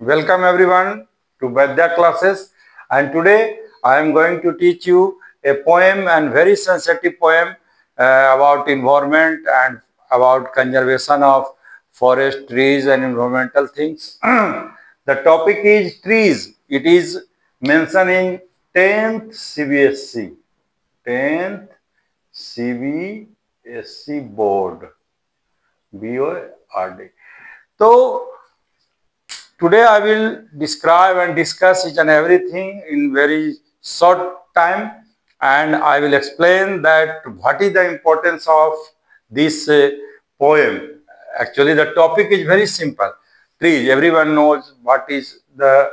Welcome everyone to Vaidya classes, and today I am going to teach you a poem and very sensitive poem about environment and about conservation of forest, trees and environmental things. The topic is trees. It is mentioned in 10th CBSC. 10th CBSC board. BORD. So today I will describe and discuss each and everything in very short time, and I will explain that what is the importance of this poem. Actually, the topic is very simple. Trees. Everyone knows what is the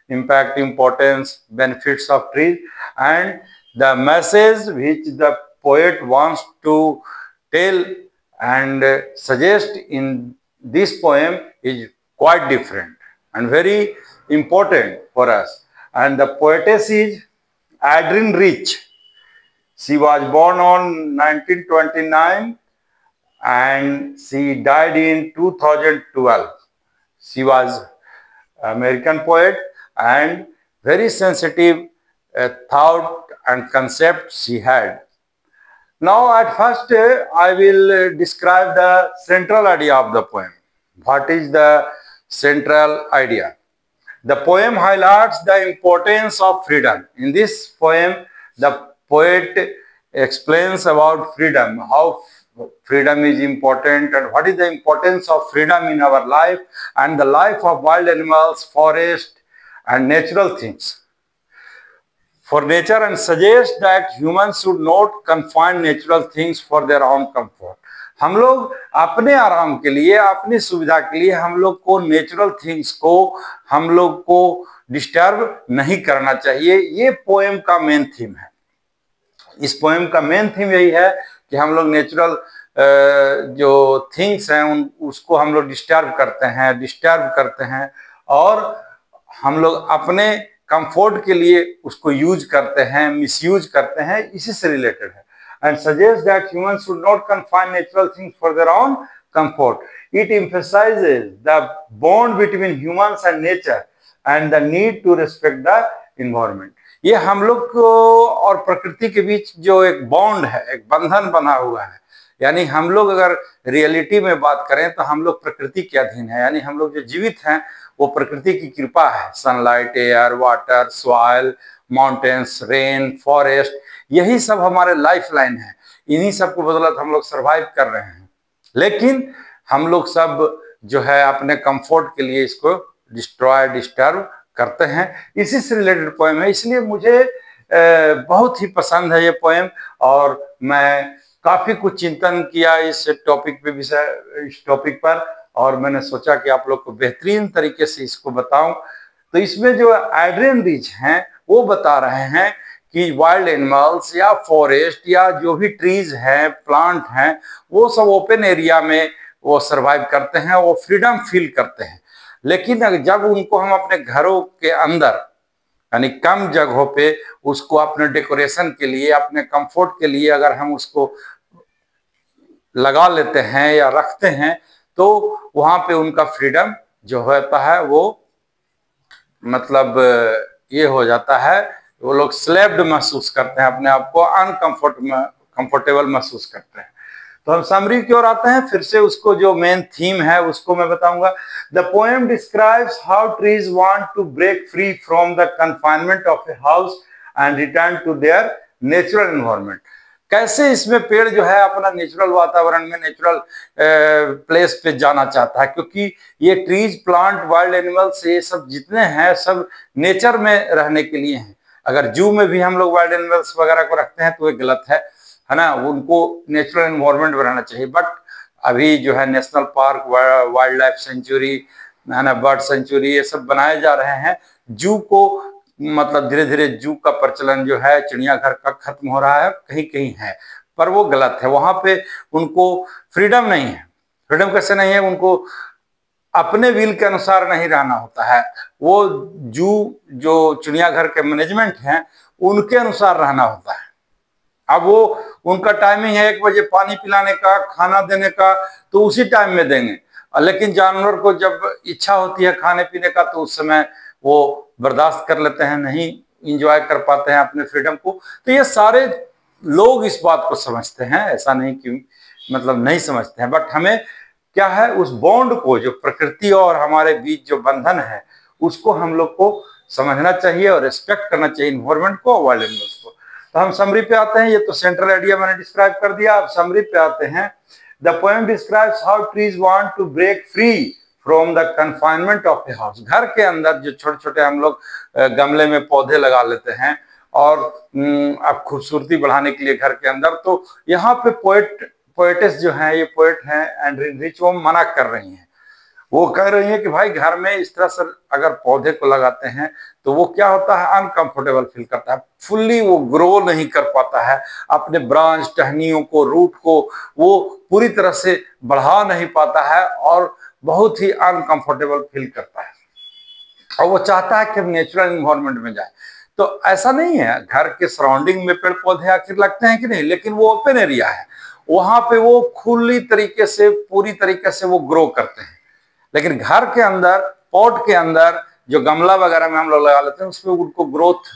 impact, importance, benefits of trees, and the message which the poet wants to tell and suggest in this poem is quite different and very important for us. And the poetess is Adrienne Rich. She was born on 1929 and she died in 2012. She was American poet and very sensitive thought and concept she had. Now at first I will describe the central idea of the poem. What is the central idea? The poem highlights the importance of freedom. In this poem, the poet explains about freedom, how freedom is important and what is the importance of freedom in our life and the life of wild animals, forest and natural things. For nature and suggest that humans should not confine natural things for their own comfort. हम लोग अपने आराम के लिए, अपनी सुविधा के लिए हम लोग को नेचुरल थिंग्स को हम लोग को डिस्टर्ब नहीं करना चाहिए। ये पोएम का मेन थीम है। इस पोएम का मेन थीम यही है कि हम लोग नेचुरल जो थिंग्स हैं उसको हम लोग डिस्टर्ब करते हैं और हम लोग अपने कंफर्ट के लिए उसको यूज करते हैं, मिसयूज करते हैं, इसी से रिलेटेड है। And suggests that humans should not confine natural things for their own comfort. It emphasizes the bond between humans and nature and the need to respect the environment. ये हम लोग को और प्रकृति के बीच जो एक बॉन्ड है, एक बंधन बना हुआ है, यानी हम लोग अगर रियलिटी में बात करें तो हम लोग प्रकृति के अधीन है, यानी हम लोग जो जीवित हैं वो प्रकृति की कृपा है। Sunlight, air, water, soil, mountains, rain, forest, यही सब हमारे लाइफ लाइन है। इन्हीं सब को बदौलत हम लोग सरवाइव कर रहे हैं, लेकिन हम लोग सब जो है अपने कंफर्ट के लिए इसको डिस्टर्ब करते हैं। इसी से रिलेटेड पोएम है, इसलिए मुझे बहुत ही पसंद है ये पोएम और मैं काफी कुछ चिंतन किया इस टॉपिक पर और मैंने सोचा कि आप लोग को बेहतरीन तरीके से इसको बताऊं। तो इसमें जो एड्रियन रिच हैं वो बता रहे हैं कि वाइल्ड एनिमल्स या फॉरेस्ट या जो भी ट्रीज हैं, प्लांट हैं, वो सब ओपन एरिया में वो सरवाइव करते हैं, वो फ्रीडम फील करते हैं। लेकिन जब उनको हम अपने घरों के अंदर यानी कम जगहों पे उसको अपने डेकोरेशन के लिए, अपने कंफर्ट के लिए अगर हम उसको लगा लेते हैं या रखते हैं तो वहां पे उनका फ्रीडम जो होता है वो मतलब ये हो जाता है, वो लोग स्लेव्ड महसूस करते हैं, अपने आप को कंफर्टेबल महसूस करते हैं। तो हम समरी की ओर आते हैं, फिर से उसको जो मेन थीम है उसको मैं बताऊंगा। The poem describes how trees want to break free from the confinement of a house and return to their natural environment. कैसे इसमें पेड़ जो है अपना नेचुरल वातावरण में, नेचुरल प्लेस पे जाना चाहता है, क्योंकि ये ट्रीज, प्लांट, वाइल्ड एनिमल्स ये सब जितने हैं सब नेचर में रहने के लिए हैं। अगर जू में भी हम लोग वाइल्ड एनिमल्स वगैरह को रखते हैं तो ये गलत है ना, उनको नेचुरल एनवायरनमेंट बनाना चाहिए। बट अभी जो है national park, wild life sanctuary है ना, बर्ड सेंचुरी, ये सब बनाए जा रहे हैं। जू को मतलब धीरे धीरे जू का प्रचलन जो है, चिड़ियाघर का खत्म हो रहा है, कहीं कहीं है, पर वो गलत है। वहां पे उनको फ्रीडम नहीं है। फ्रीडम कैसे नहीं है? उनको अपने विल के अनुसार नहीं रहना होता है, वो जू जो चिड़ियाघर के मैनेजमेंट हैं उनके अनुसार रहना होता है। अब वो उनका टाइमिंग है 1 बजे पानी पिलाने का, खाना देने का, तो उसी टाइम में देंगे। लेकिन जानवर को जब इच्छा होती है खाने पीने का तो उस समय वो बर्दाश्त कर लेते हैं, नहीं इंजॉय कर पाते हैं अपने फ्रीडम को। तो ये सारे लोग इस बात को समझते हैं, ऐसा नहीं कि मतलब नहीं समझते हैं, बट हमें क्या है, उस बॉन्ड को, जो प्रकृति और हमारे बीच जो बंधन है उसको हम लोग को समझना चाहिए और रिस्पेक्ट करना चाहिए इन्वायरमेंट को, वाइल्ड एनिमल्स को। तो हम समरी पे आते हैं, ये तो सेंट्रल आइडिया मैंने डिस्क्राइब कर दिया। अब समरी पे आते हैं। The poem describes how trees want to break free from the confinement of a house. घर के अंदर जो छोटे छोटे हम लोग गमले में पौधे लगा लेते हैं और अब खूबसूरती बढ़ाने के लिए घर के अंदर, तो यहाँ पे पोएटेस जो हैं, ये पोएट हैं एंड्रीन रिच, वो मना कर रही हैं। वो कह रही है कि भाई घर में इस तरह से अगर पौधे को लगाते हैं तो वो क्या होता है, अनकंफर्टेबल फील करता है, फुल्ली वो ग्रो नहीं कर पाता है, अपने ब्रांच टहनियों को, रूट को वो पूरी तरह से बढ़ा नहीं पाता है और बहुत ही अनकंफर्टेबल फील करता है और वो चाहता है कि नेचुरल इन्वायरमेंट में जाए। तो ऐसा नहीं है, घर के सराउंडिंग में पेड़ पौधे आखिर लगते हैं कि नहीं, लेकिन वो ओपन एरिया है, वहां पे वो खुली तरीके से, पूरी तरीके से वो ग्रो करते हैं। लेकिन घर के अंदर, पॉट के अंदर जो गमला वगैरह में हम लोग लगा लेते हैं उसमें उनको ग्रोथ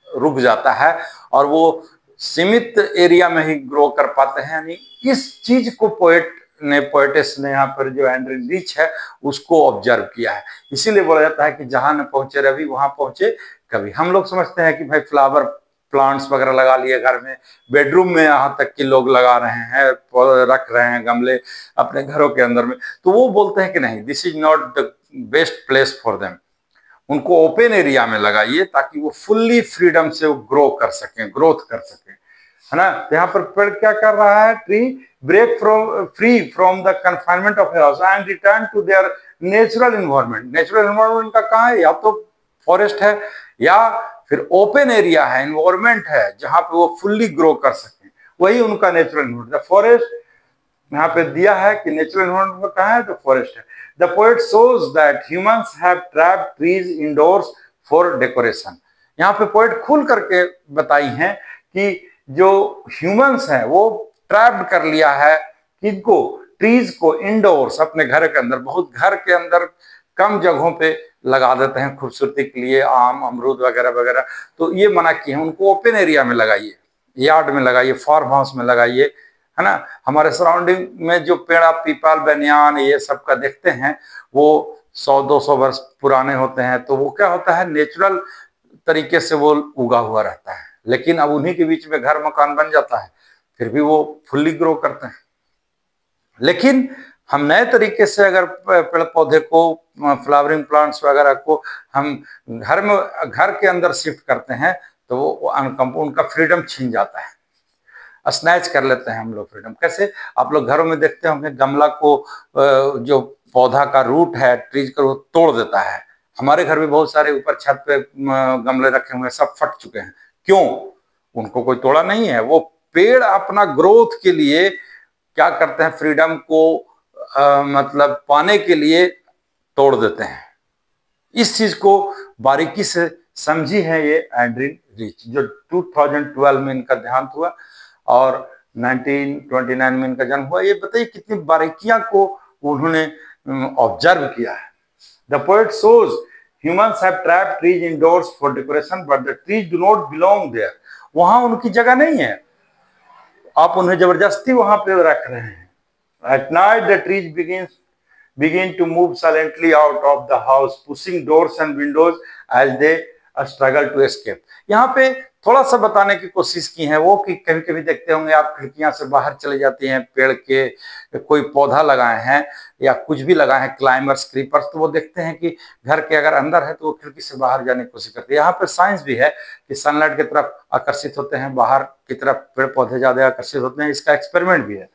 रुक जाता है और वो सीमित एरिया में ही ग्रो कर पाते हैं। यानी इस चीज को पोएटेस ने यहाँ पर जो एंड्रीन रिच है उसको ऑब्जर्व किया है। इसीलिए बोला जाता है कि जहां न पहुंचे रवि वहां पहुंचे कवि। हम लोग समझते हैं कि भाई फ्लावर प्लांट्स वगैरह लगा लिए घर में, बेडरूम में यहाँ तक कि लोग लगा रहे हैं, रख रहे हैं गमले अपने घरों के अंदर में, तो वो बोलते हैं कि नहीं, this is not the best place for them. उनको ओपन एरिया में लगाइए ताकि वो फुल्ली फ्रीडम से वो ग्रो कर सकें, ग्रोथ कर सकें, है ना। यहाँ पर पेड़ क्या कर रहा है, tree break free from the confinement of house and return to their natural environment. Natural environment का कहाँ है, या तो फॉरेस्ट है या फिर ओपन एरिया है, इन्वायरमेंट है जहां पे वो फुल्ली ग्रो कर सके, वही उनका नेचुरल इन्वायरमेंट। फॉरेस्ट यहाँ पे दिया है कि नेचुरल इन्वायरमेंट कहाँ है, तो फॉरेस्ट है। The poet shows that humans have trapped trees indoors for decoration. यहाँ पे पोएट खुल करके बताई हैं कि जो ह्यूमंस हैं वो ट्रैप्ड कर लिया है किनको, ट्रीज को, इंडोर्स, अपने घर के अंदर। बहुत घर के अंदर कम जगहों पे लगा देते हैं खूबसूरती के लिए, आम अमरूद वगैरह वगैरह, तो ये मना किए हैं। उनको ओपन एरिया में लगाइए, यार्ड में लगाइए, फार्म हाउस में लगाइए, है ना। हमारे सराउंडिंग में जो पेड़ आप पीपल, बनियान, ये सब का देखते हैं वो 100-200 वर्ष पुराने होते हैं, तो वो क्या होता है, नेचुरल तरीके से वो उगा हुआ रहता है। लेकिन अब उन्हीं के बीच में घर मकान बन जाता है, फिर भी वो फुल्ली ग्रो करते हैं। लेकिन हम नए तरीके से अगर पेड़ पौधे को, फ्लावरिंग प्लांट्स वगैरह को हम घर के अंदर शिफ्ट करते हैं तो वो उनका फ्रीडम छीन जाता है, स्नैच कर लेते हैं हम लोग फ्रीडम। कैसे, आप लोग घरों में देखते होंगे गमला को, जो पौधा का रूट है ट्रीज का, वो तोड़ देता है। हमारे घर में बहुत सारे ऊपर छत पे गमले रखे हुए हैं, सब फट चुके हैं। क्यों? उनको कोई तोड़ा नहीं है, वो पेड़ अपना ग्रोथ के लिए क्या करते हैं, फ्रीडम को मतलब पाने के लिए तोड़ देते हैं। इस चीज को बारीकी से समझी है ये एंड्रीन रिच, जो 2012 में इनका देहांत हुआ और 1929 में इनका जन्म हुआ। ये बताइए कितनी बारीकियां को उन्होंने ऑब्जर्व किया है। The poet shows humans have trapped trees indoors for decoration but the trees do not belong there. वहां उनकी जगह नहीं है, आप उन्हें जबरदस्ती वहां पे रख रहे हैं। At night, the trees begin to move silently out of the house, pushing doors and windows as they struggle to escape. यहाँ पे थोड़ा सा बताने की कोशिश की है वो कि कभी कभी देखते होंगे आप, खिड़कियां से बाहर चले जाती हैं, पेड़ के कोई पौधा लगाए हैं या कुछ भी लगाए हैं, क्लाइंबर्स, क्रीपर्स, तो वो देखते हैं कि घर के अगर अंदर है तो वो खिड़की से बाहर जाने की कोशिश करते हैं। यहाँ पर साइंस भी है कि सनलाइट की तरफ आकर्षित होते हैं, बाहर की तरफ पेड़ पौधे ज्यादा आकर्षित होते हैं, इसका एक्सपेरिमेंट भी है।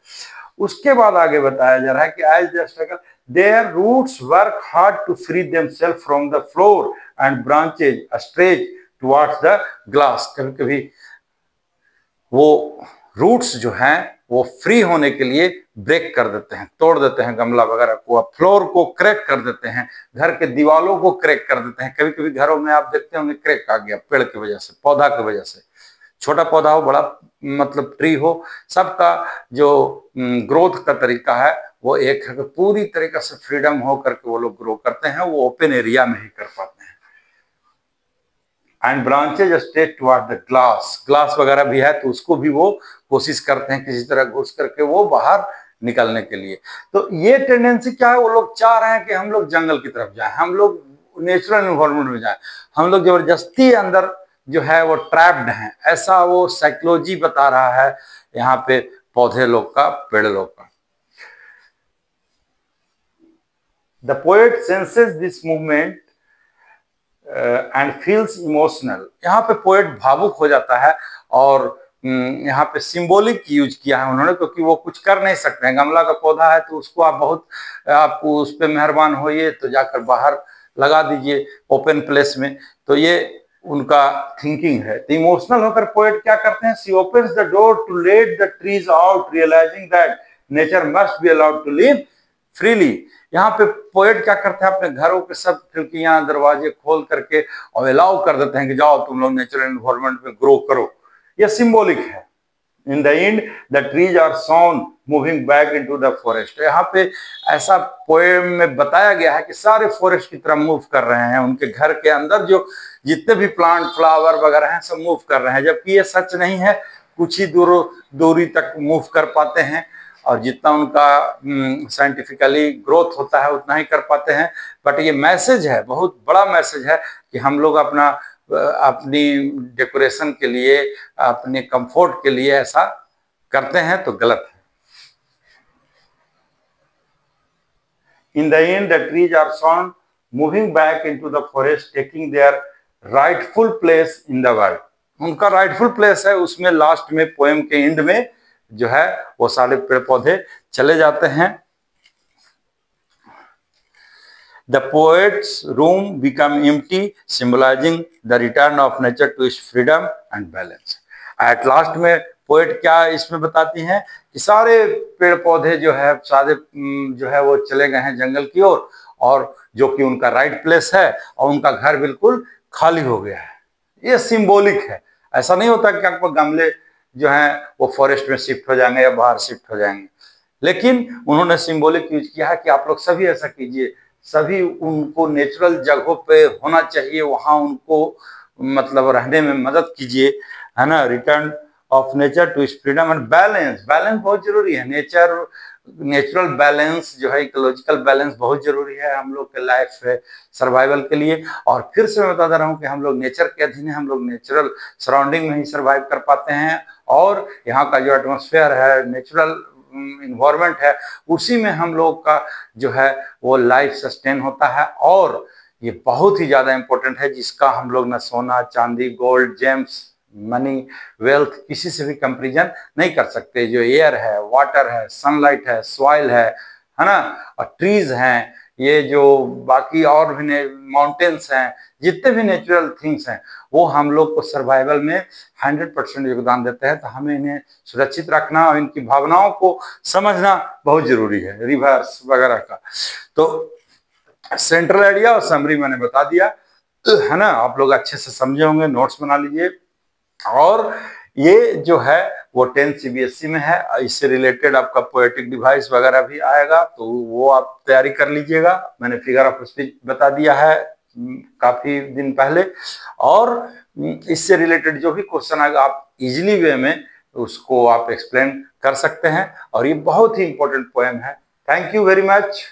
उसके बाद आगे बताया जा रहा है कि as they struggle, their roots work hard to free themselves from the floor and branches stretch towards the glass. कभी कभी वो रूट्स जो हैं वो फ्री होने के लिए ब्रेक कर देते हैं, तोड़ देते हैं गमला वगैरह को, फ्लोर को क्रैक कर देते हैं, घर के दीवालों को क्रैक कर देते हैं। कभी कभी घरों में आप देखते होंगे क्रैक आ गया पेड़ की वजह से, पौधा की वजह से, छोटा पौधा हो, बड़ा मतलब ट्री हो, सबका जो ग्रोथ का तरीका है वो एक है। पूरी तरीके से फ्रीडम हो करके वो लोग ग्रो करते हैं, वो ओपन एरिया में ही कर पाते हैं। And branches straight toward the glass, glass वगैरह भी है तो उसको भी वो कोशिश करते हैं किसी तरह घुस करके वो बाहर निकलने के लिए। तो ये टेंडेंसी क्या है, वो लोग चाह रहे हैं कि हम लोग जंगल की तरफ जाएं, हम लोग नेचुरल एनवायरनमेंट में जाएं, हम लोग जबरदस्ती अंदर जो है वो ट्रैप्ड हैं, ऐसा वो साइकोलॉजी बता रहा है यहाँ पे पौधे लोग का, पेड़ लोग का। The poet senses this movement and feels emotional, यहाँ पे पोएट भावुक हो जाता है। और यहाँ पे सिंबॉलिक यूज किया है उन्होंने, क्योंकि वो कुछ कर नहीं सकते हैं, गमला का पौधा है तो उसको आप उस पर मेहरबान होइए तो जाकर बाहर लगा दीजिए ओपन प्लेस में। तो ये उनका थिंकिंग है। तो इमोशनल होकर पोएट क्या करते हैं, she opens the door to let the trees out realising that nature must be allowed to live freely. यहाँ पे पोएट क्या करते हैं, अपने घरों के सब खिड़कियां दरवाजे खोल करके और अलाउ कर देते हैं कि जाओ तुम लोग नेचुरल एनवायरनमेंट में ग्रो करो। यह सिंबॉलिक है। In the end the trees are soon moving back into the forest. यहाँ पे ऐसा पोएम में बताया गया है कि सारे फॉरेस्ट की तरफ मूव कर रहे हैं, उनके घर के अंदर जो जितने भी प्लांट फ्लावर वगैरह हैं सब मूव कर रहे हैं, जबकि ये सच नहीं है, कुछ ही दूरी तक मूव कर पाते हैं और जितना उनका साइंटिफिकली ग्रोथ होता है उतना ही कर पाते हैं। बट ये मैसेज है, बहुत बड़ा मैसेज है कि हम लोग अपनी डेकोरेशन के लिए, अपने कंफर्ट के लिए ऐसा करते हैं तो गलत है। In the end the trees are soon moving back into the forest taking their rightful place in the world. उनका राइटफुल प्लेस है उसमें, लास्ट में पोएम के एंड में जो है वो सारे पेड़ पौधे चले जाते हैं। The poets room become empty symbolizing the return of nature to its freedom and balance. At last में पोएट क्या इसमें बताती हैं कि सारे पेड़ पौधे जो है सारे जो है वो चले गए हैं जंगल की ओर, और जो कि उनका राइट प्लेस है और उनका घर बिल्कुल खाली हो गया है। ये सिंबॉलिक है। ऐसा नहीं होता कि आपको गमले जो हैं वो फॉरेस्ट में शिफ्ट हो जाएंगे या बाहर शिफ्ट हो जाएंगे, लेकिन उन्होंने सिंबॉलिक यूज किया है कि आप लोग सभी ऐसा कीजिए, सभी उनको नेचुरल जगहों पे होना चाहिए, वहां उनको मतलब रहने में मदद कीजिए, है ना। Return of nature to its freedom and balance, balance बहुत जरूरी है। नेचुरल बैलेंस जो है, इकोलॉजिकल बैलेंस बहुत जरूरी है हम लोग के लाइफ सर्वाइवल के लिए। और फिर से मैं बता रहा हूँ कि हम लोग नेचर के अधीन है, हम लोग नेचुरल सराउंडिंग में ही सर्वाइव कर पाते हैं, और यहाँ का जो एटमॉस्फेयर है, नेचुरल इन्वायरमेंट है, उसी में हम लोग का जो है वो लाइफ सस्टेन होता है। और ये बहुत ही ज्यादा इंपॉर्टेंट है, जिसका हम लोग ना सोना चांदी गोल्ड जेम्स मनी वेल्थ किसी से भी कंपैरिजन नहीं कर सकते। जो एयर है, वाटर है, सनलाइट है, सॉइल है ना, और ट्रीज हैं, ये जो बाकी और भी माउंटेन्स हैं, जितने भी नेचुरल थिंग्स हैं, वो हम लोग को सर्वाइवल में 100% योगदान देते हैं। तो हमें इन्हें सुरक्षित रखना और इनकी भावनाओं को समझना बहुत जरूरी है, रिवर्स वगैरह का। तो सेंट्रल आइडिया और समरी मैंने बता दिया, है ना। आप लोग अच्छे से समझे होंगे, नोट्स बना लीजिए। और ये जो है वो 10 CBSE में है, इससे रिलेटेड आपका पोएटिक डिवाइस वगैरह भी आएगा, तो वो आप तैयारी कर लीजिएगा। मैंने फिगर ऑफ स्पीच बता दिया है काफी दिन पहले, और इससे रिलेटेड जो भी क्वेश्चन आएगा आप इजीली वे में उसको आप एक्सप्लेन कर सकते हैं। और ये बहुत ही इंपॉर्टेंट पोएम है। Thank you very much.